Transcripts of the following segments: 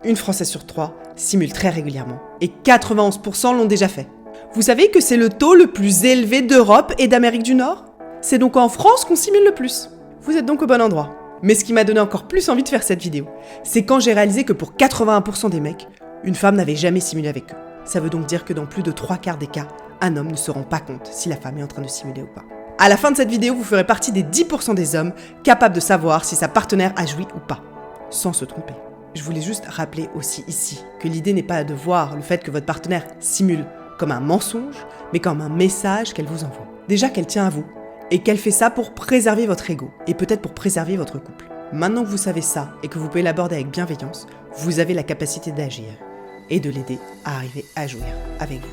une Française sur 3 simule très régulièrement. Et 91% l'ont déjà fait. Vous savez que c'est le taux le plus élevé d'Europe et d'Amérique du Nord? C'est donc en France qu'on simule le plus. Vous êtes donc au bon endroit. Mais ce qui m'a donné encore plus envie de faire cette vidéo, c'est quand j'ai réalisé que pour 81% des mecs, une femme n'avait jamais simulé avec eux. Ça veut donc dire que dans plus de 3/4 des cas, un homme ne se rend pas compte si la femme est en train de simuler ou pas. À la fin de cette vidéo, vous ferez partie des 10% des hommes capables de savoir si sa partenaire a joui ou pas, sans se tromper. Je voulais juste rappeler aussi ici que l'idée n'est pas de voir le fait que votre partenaire simule comme un mensonge, mais comme un message qu'elle vous envoie. Déjà qu'elle tient à vous, et qu'elle fait ça pour préserver votre ego, et peut-être pour préserver votre couple. Maintenant que vous savez ça, et que vous pouvez l'aborder avec bienveillance, vous avez la capacité d'agir, et de l'aider à arriver à jouir avec vous,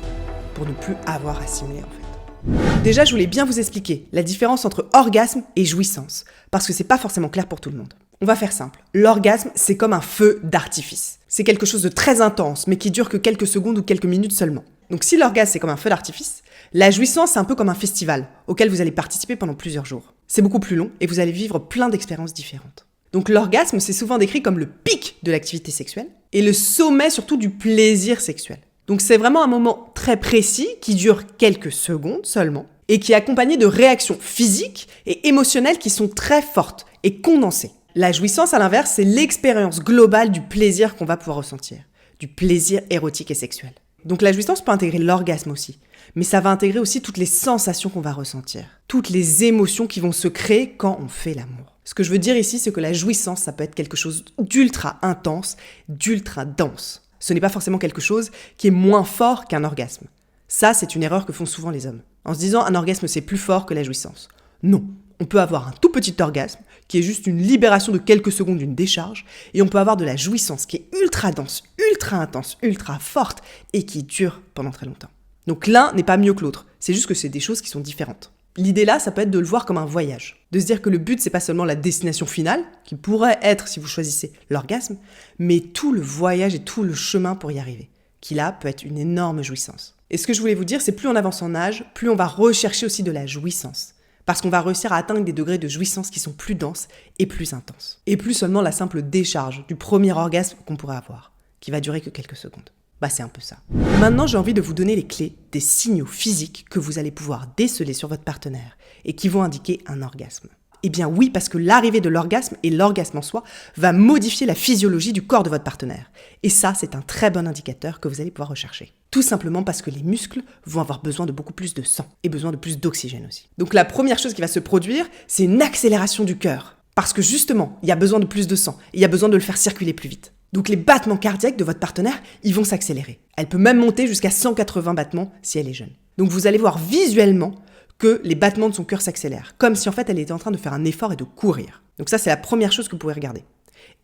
pour ne plus avoir à simuler en fait. Déjà, je voulais bien vous expliquer la différence entre orgasme et jouissance, parce que c'est pas forcément clair pour tout le monde. On va faire simple. L'orgasme, c'est comme un feu d'artifice. C'est quelque chose de très intense, mais qui dure que quelques secondes ou quelques minutes seulement. Donc si l'orgasme, c'est comme un feu d'artifice, la jouissance, c'est un peu comme un festival, auquel vous allez participer pendant plusieurs jours. C'est beaucoup plus long, et vous allez vivre plein d'expériences différentes. Donc l'orgasme, c'est souvent décrit comme le pic de l'activité sexuelle, et le sommet surtout du plaisir sexuel. Donc c'est vraiment un moment très précis, qui dure quelques secondes seulement, et qui est accompagné de réactions physiques et émotionnelles qui sont très fortes et condensées. La jouissance, à l'inverse, c'est l'expérience globale du plaisir qu'on va pouvoir ressentir, du plaisir érotique et sexuel. Donc la jouissance peut intégrer l'orgasme aussi, mais ça va intégrer aussi toutes les sensations qu'on va ressentir, toutes les émotions qui vont se créer quand on fait l'amour. Ce que je veux dire ici, c'est que la jouissance, ça peut être quelque chose d'ultra intense, d'ultra dense. Ce n'est pas forcément quelque chose qui est moins fort qu'un orgasme. Ça, c'est une erreur que font souvent les hommes, en se disant un orgasme c'est plus fort que la jouissance. Non, on peut avoir un tout petit orgasme, qui est juste une libération de quelques secondes d'une décharge, et on peut avoir de la jouissance qui est ultra dense, ultra intense, ultra forte, et qui dure pendant très longtemps. Donc l'un n'est pas mieux que l'autre, c'est juste que c'est des choses qui sont différentes. L'idée là, ça peut être de le voir comme un voyage, de se dire que le but c'est pas seulement la destination finale, qui pourrait être, si vous choisissez, l'orgasme, mais tout le voyage et tout le chemin pour y arriver, qui là peut être une énorme jouissance. Et ce que je voulais vous dire, c'est plus on avance en âge, plus on va rechercher aussi de la jouissance. Parce qu'on va réussir à atteindre des degrés de jouissance qui sont plus denses et plus intenses. Et plus seulement la simple décharge du premier orgasme qu'on pourrait avoir, qui va durer que quelques secondes. Bah c'est un peu ça. Maintenant, j'ai envie de vous donner les clés des signaux physiques que vous allez pouvoir déceler sur votre partenaire et qui vont indiquer un orgasme. Eh bien oui, parce que l'arrivée de l'orgasme et l'orgasme en soi va modifier la physiologie du corps de votre partenaire. Et ça, c'est un très bon indicateur que vous allez pouvoir rechercher. Tout simplement parce que les muscles vont avoir besoin de beaucoup plus de sang et besoin de plus d'oxygène aussi. Donc la première chose qui va se produire, c'est une accélération du cœur. Parce que justement, il y a besoin de plus de sang et il y a besoin de le faire circuler plus vite. Donc les battements cardiaques de votre partenaire, ils vont s'accélérer. Elle peut même monter jusqu'à 180 battements si elle est jeune. Donc vous allez voir visuellement que les battements de son cœur s'accélèrent, comme si en fait elle était en train de faire un effort et de courir. Donc ça, c'est la première chose que vous pouvez regarder.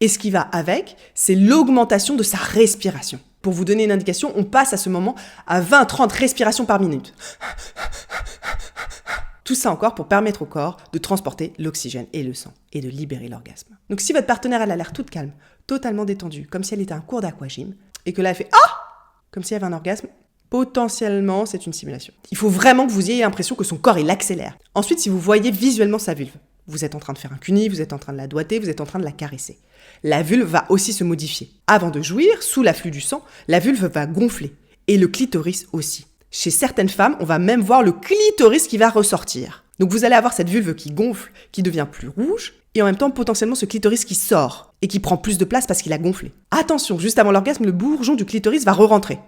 Et ce qui va avec, c'est l'augmentation de sa respiration. Pour vous donner une indication, on passe à ce moment à 20-30 respirations par minute. Tout ça encore pour permettre au corps de transporter l'oxygène et le sang et de libérer l'orgasme. Donc si votre partenaire, elle a l'air toute calme, totalement détendue, comme si elle était à un cours d'aquagym, et que là elle fait « Ah !» comme si elle avait un orgasme, potentiellement, c'est une simulation. Il faut vraiment que vous ayez l'impression que son corps, il accélère. Ensuite, si vous voyez visuellement sa vulve, vous êtes en train de faire un cuni, vous êtes en train de la doigter, vous êtes en train de la caresser. La vulve va aussi se modifier. Avant de jouir, sous l'afflux du sang, la vulve va gonfler. Et le clitoris aussi. Chez certaines femmes, on va même voir le clitoris qui va ressortir. Donc vous allez avoir cette vulve qui gonfle, qui devient plus rouge, et en même temps potentiellement ce clitoris qui sort, et qui prend plus de place parce qu'il a gonflé. Attention, juste avant l'orgasme, le bourgeon du clitoris va re-rentrer.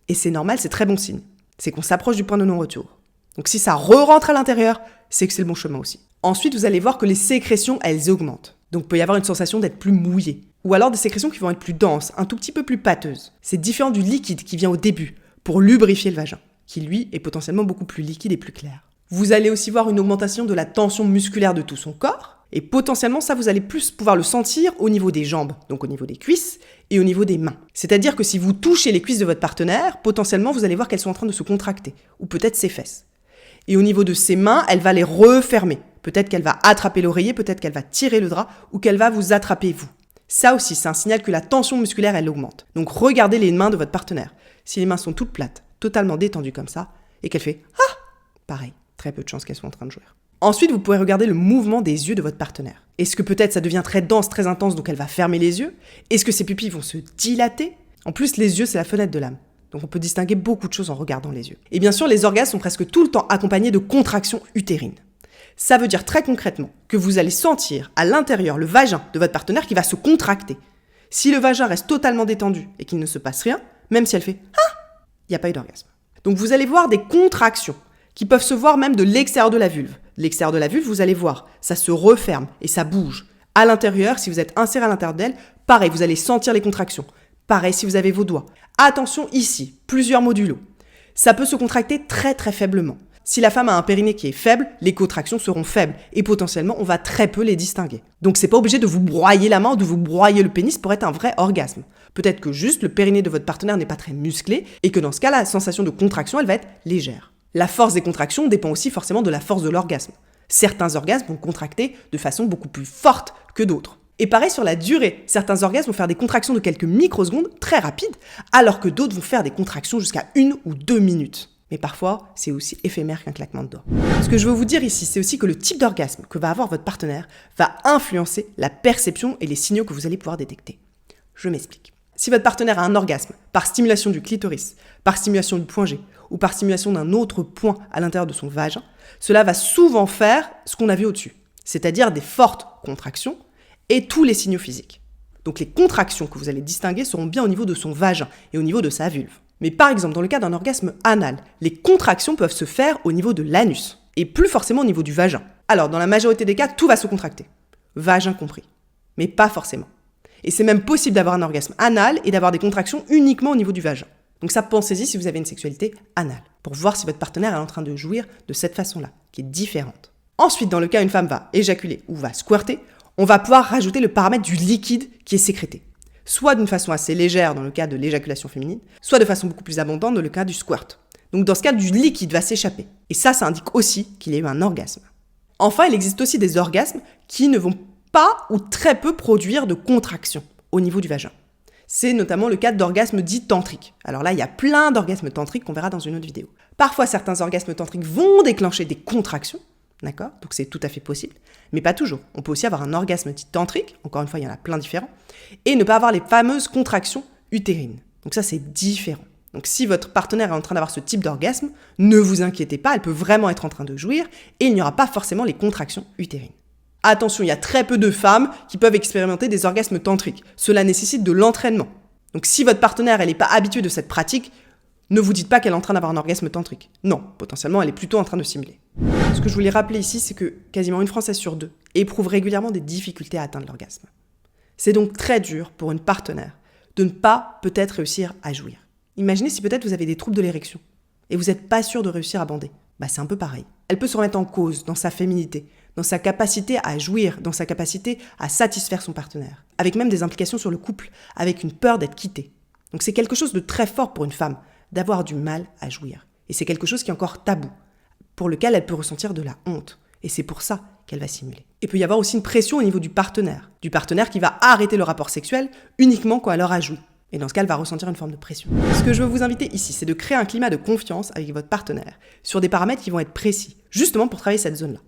Et c'est normal, c'est très bon signe. C'est qu'on s'approche du point de non-retour. Donc si ça re-rentre à l'intérieur, c'est que c'est le bon chemin aussi. Ensuite, vous allez voir que les sécrétions, elles augmentent. Donc il peut y avoir une sensation d'être plus mouillé. Ou alors des sécrétions qui vont être plus denses, un tout petit peu plus pâteuses. C'est différent du liquide qui vient au début, pour lubrifier le vagin, qui lui est potentiellement beaucoup plus liquide et plus clair. Vous allez aussi voir une augmentation de la tension musculaire de tout son corps, et potentiellement ça vous allez plus pouvoir le sentir au niveau des jambes, donc au niveau des cuisses, et au niveau des mains. C'est-à-dire que si vous touchez les cuisses de votre partenaire, potentiellement vous allez voir qu'elles sont en train de se contracter, ou peut-être ses fesses. Et au niveau de ses mains, elle va les refermer. Peut-être qu'elle va attraper l'oreiller, peut-être qu'elle va tirer le drap, ou qu'elle va vous attraper vous. Ça aussi, c'est un signal que la tension musculaire, elle augmente. Donc regardez les mains de votre partenaire. Si les mains sont toutes plates, totalement détendues comme ça, et qu'elle fait « Ah !» pareil, très peu de chances qu'elles soient en train de jouer. Ensuite, vous pouvez regarder le mouvement des yeux de votre partenaire. Est-ce que peut-être ça devient très dense, très intense, donc elle va fermer les yeux? Est-ce que ses pupilles vont se dilater? En plus, les yeux, c'est la fenêtre de l'âme. Donc on peut distinguer beaucoup de choses en regardant les yeux. Et bien sûr, les orgasmes sont presque tout le temps accompagnés de contractions utérines. Ça veut dire très concrètement que vous allez sentir à l'intérieur le vagin de votre partenaire qui va se contracter. Si le vagin reste totalement détendu et qu'il ne se passe rien, même si elle fait « Ah !», il n'y a pas eu d'orgasme. Donc vous allez voir des contractions qui peuvent se voir même de l'extérieur de la vulve. L'extérieur de la vulve, vous allez voir, ça se referme et ça bouge. À l'intérieur, si vous êtes inséré à l'intérieur d'elle, pareil, vous allez sentir les contractions. Pareil si vous avez vos doigts. Attention ici, plusieurs modulos. Ça peut se contracter très très faiblement. Si la femme a un périnée qui est faible, les contractions seront faibles et potentiellement on va très peu les distinguer. Donc c'est pas obligé de vous broyer la main ou de vous broyer le pénis pour être un vrai orgasme. Peut-être que juste le périnée de votre partenaire n'est pas très musclé et que dans ce cas la sensation de contraction elle va être légère. La force des contractions dépend aussi forcément de la force de l'orgasme. Certains orgasmes vont contracter de façon beaucoup plus forte que d'autres. Et pareil sur la durée, certains orgasmes vont faire des contractions de quelques microsecondes très rapides, alors que d'autres vont faire des contractions jusqu'à 1 ou 2 minutes. Mais parfois, c'est aussi éphémère qu'un claquement de doigts. Ce que je veux vous dire ici, c'est aussi que le type d'orgasme que va avoir votre partenaire va influencer la perception et les signaux que vous allez pouvoir détecter. Je m'explique. Si votre partenaire a un orgasme par stimulation du clitoris, par stimulation du point G ou par stimulation d'un autre point à l'intérieur de son vagin, cela va souvent faire ce qu'on a vu au-dessus, c'est-à-dire des fortes contractions et tous les signaux physiques. Donc les contractions que vous allez distinguer seront bien au niveau de son vagin et au niveau de sa vulve. Mais par exemple, dans le cas d'un orgasme anal, les contractions peuvent se faire au niveau de l'anus et plus forcément au niveau du vagin. Alors, dans la majorité des cas, tout va se contracter, vagin compris, mais pas forcément. Et c'est même possible d'avoir un orgasme anal et d'avoir des contractions uniquement au niveau du vagin. Donc ça, pensez-y si vous avez une sexualité anale, pour voir si votre partenaire est en train de jouir de cette façon-là, qui est différente. Ensuite, dans le cas où une femme va éjaculer ou va squirter, on va pouvoir rajouter le paramètre du liquide qui est sécrété. Soit d'une façon assez légère dans le cas de l'éjaculation féminine, soit de façon beaucoup plus abondante dans le cas du squirt. Donc dans ce cas, du liquide va s'échapper. Et ça indique aussi qu'il y a eu un orgasme. Enfin, il existe aussi des orgasmes qui ne vont pas ou très peu produire de contraction au niveau du vagin. C'est notamment le cas d'orgasmes dits tantriques. Alors là, il y a plein d'orgasmes tantriques qu'on verra dans une autre vidéo. Parfois, certains orgasmes tantriques vont déclencher des contractions, d'accord ? Donc c'est tout à fait possible, mais pas toujours. On peut aussi avoir un orgasme dit tantrique, encore une fois, il y en a plein différents, et ne pas avoir les fameuses contractions utérines. Donc ça, c'est différent. Donc si votre partenaire est en train d'avoir ce type d'orgasme, ne vous inquiétez pas, elle peut vraiment être en train de jouir, et il n'y aura pas forcément les contractions utérines. Attention, il y a très peu de femmes qui peuvent expérimenter des orgasmes tantriques. Cela nécessite de l'entraînement. Donc si votre partenaire n'est pas habitué de cette pratique, ne vous dites pas qu'elle est en train d'avoir un orgasme tantrique. Non, potentiellement, elle est plutôt en train de simuler. Ce que je voulais rappeler ici, c'est que quasiment une Française sur deux éprouve régulièrement des difficultés à atteindre l'orgasme. C'est donc très dur pour une partenaire de ne pas peut-être réussir à jouir. Imaginez si peut-être vous avez des troubles de l'érection et vous n'êtes pas sûr de réussir à bander. C'est un peu pareil. Elle peut se remettre en cause dans sa féminité, dans sa capacité à jouir, dans sa capacité à satisfaire son partenaire, avec même des implications sur le couple, avec une peur d'être quittée. Donc c'est quelque chose de très fort pour une femme, d'avoir du mal à jouir. Et c'est quelque chose qui est encore tabou, pour lequel elle peut ressentir de la honte. Et c'est pour ça qu'elle va simuler. Il peut y avoir aussi une pression au niveau du partenaire qui va arrêter le rapport sexuel uniquement quand elle aura joui. Et dans ce cas, elle va ressentir une forme de pression. Ce que je veux vous inviter ici, c'est de créer un climat de confiance avec votre partenaire sur des paramètres qui vont être précis, justement pour travailler cette zone-là.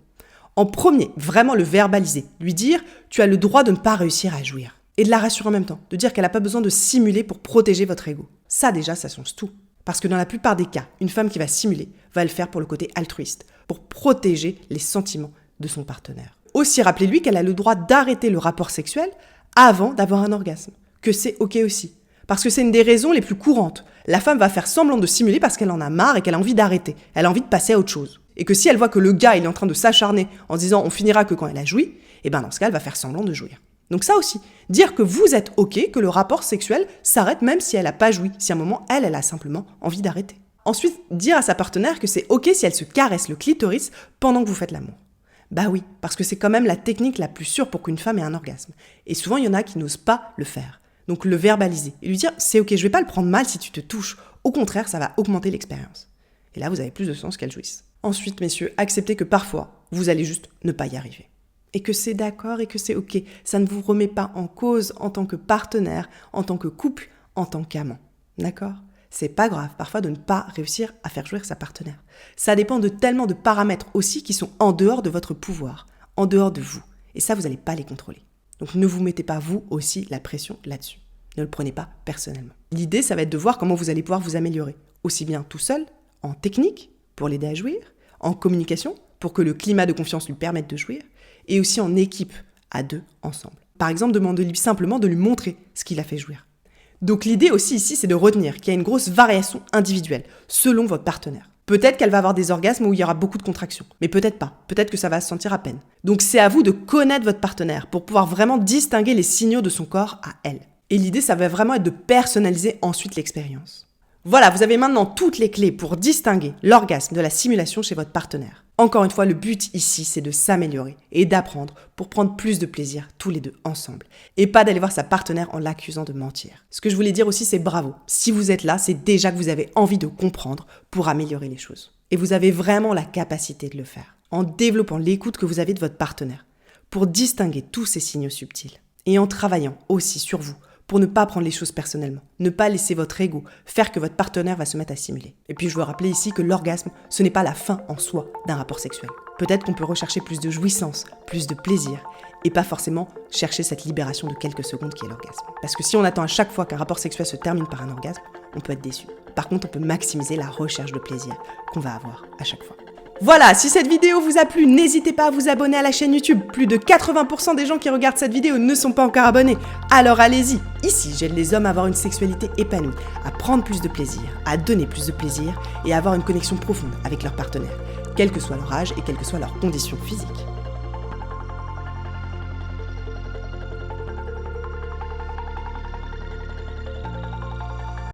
En premier, vraiment le verbaliser, lui dire « tu as le droit de ne pas réussir à jouir ». Et de la rassurer en même temps, de dire qu'elle n'a pas besoin de simuler pour protéger votre ego. Ça déjà, ça change tout. Parce que dans la plupart des cas, une femme qui va simuler va le faire pour le côté altruiste, pour protéger les sentiments de son partenaire. Aussi, rappelez-lui qu'elle a le droit d'arrêter le rapport sexuel avant d'avoir un orgasme, que c'est ok aussi. Parce que c'est une des raisons les plus courantes. La femme va faire semblant de simuler parce qu'elle en a marre et qu'elle a envie d'arrêter. Elle a envie de passer à autre chose. Et que si elle voit que le gars il est en train de s'acharner en disant on finira que quand elle a joui, et dans ce cas elle va faire semblant de jouir. Donc ça aussi, dire que vous êtes ok, que le rapport sexuel s'arrête même si elle n'a pas joui, si à un moment elle a simplement envie d'arrêter. Ensuite, dire à sa partenaire que c'est ok si elle se caresse le clitoris pendant que vous faites l'amour. Bah oui, parce que c'est quand même la technique la plus sûre pour qu'une femme ait un orgasme. Et souvent il y en a qui n'osent pas le faire. Donc le verbaliser et lui dire c'est ok, je vais pas le prendre mal si tu te touches. Au contraire, ça va augmenter l'expérience. Et là, vous avez plus de chance qu'elle jouisse. Ensuite, messieurs, acceptez que parfois, vous allez juste ne pas y arriver. Et que c'est d'accord et que c'est ok. Ça ne vous remet pas en cause en tant que partenaire, en tant que couple, en tant qu'amant. D'accord ? C'est pas grave parfois de ne pas réussir à faire jouir sa partenaire. Ça dépend de tellement de paramètres aussi qui sont en dehors de votre pouvoir, en dehors de vous. Et ça, vous n'allez pas les contrôler. Donc ne vous mettez pas vous aussi la pression là-dessus. Ne le prenez pas personnellement. L'idée, ça va être de voir comment vous allez pouvoir vous améliorer. Aussi bien tout seul, en technique, pour l'aider à jouir, en communication, pour que le climat de confiance lui permette de jouir, et aussi en équipe, à deux, ensemble. Par exemple, demandez-lui simplement de lui montrer ce qu'il a fait jouir. Donc l'idée aussi ici, c'est de retenir qu'il y a une grosse variation individuelle, selon votre partenaire. Peut-être qu'elle va avoir des orgasmes où il y aura beaucoup de contractions, mais peut-être pas. Peut-être que ça va se sentir à peine. Donc c'est à vous de connaître votre partenaire pour pouvoir vraiment distinguer les signaux de son corps à elle. Et l'idée, ça va vraiment être de personnaliser ensuite l'expérience. Voilà, vous avez maintenant toutes les clés pour distinguer l'orgasme de la simulation chez votre partenaire. Encore une fois, le but ici, c'est de s'améliorer et d'apprendre pour prendre plus de plaisir tous les deux ensemble. Et pas d'aller voir sa partenaire en l'accusant de mentir. Ce que je voulais dire aussi, c'est bravo. Si vous êtes là, c'est déjà que vous avez envie de comprendre pour améliorer les choses. Et vous avez vraiment la capacité de le faire, en développant l'écoute que vous avez de votre partenaire, pour distinguer tous ces signaux subtils. Et en travaillant aussi sur vous, pour ne pas prendre les choses personnellement, ne pas laisser votre ego faire que votre partenaire va se mettre à simuler. Et puis je veux rappeler ici que l'orgasme, ce n'est pas la fin en soi d'un rapport sexuel. Peut-être qu'on peut rechercher plus de jouissance, plus de plaisir, et pas forcément chercher cette libération de quelques secondes qui est l'orgasme. Parce que si on attend à chaque fois qu'un rapport sexuel se termine par un orgasme, on peut être déçu. Par contre, on peut maximiser la recherche de plaisir qu'on va avoir à chaque fois. Voilà, si cette vidéo vous a plu, n'hésitez pas à vous abonner à la chaîne YouTube. Plus de 80% des gens qui regardent cette vidéo ne sont pas encore abonnés. Alors allez-y. Ici, j'aide les hommes à avoir une sexualité épanouie, à prendre plus de plaisir, à donner plus de plaisir et à avoir une connexion profonde avec leur partenaire, quel que soit leur âge et quelle que soit leur condition physique.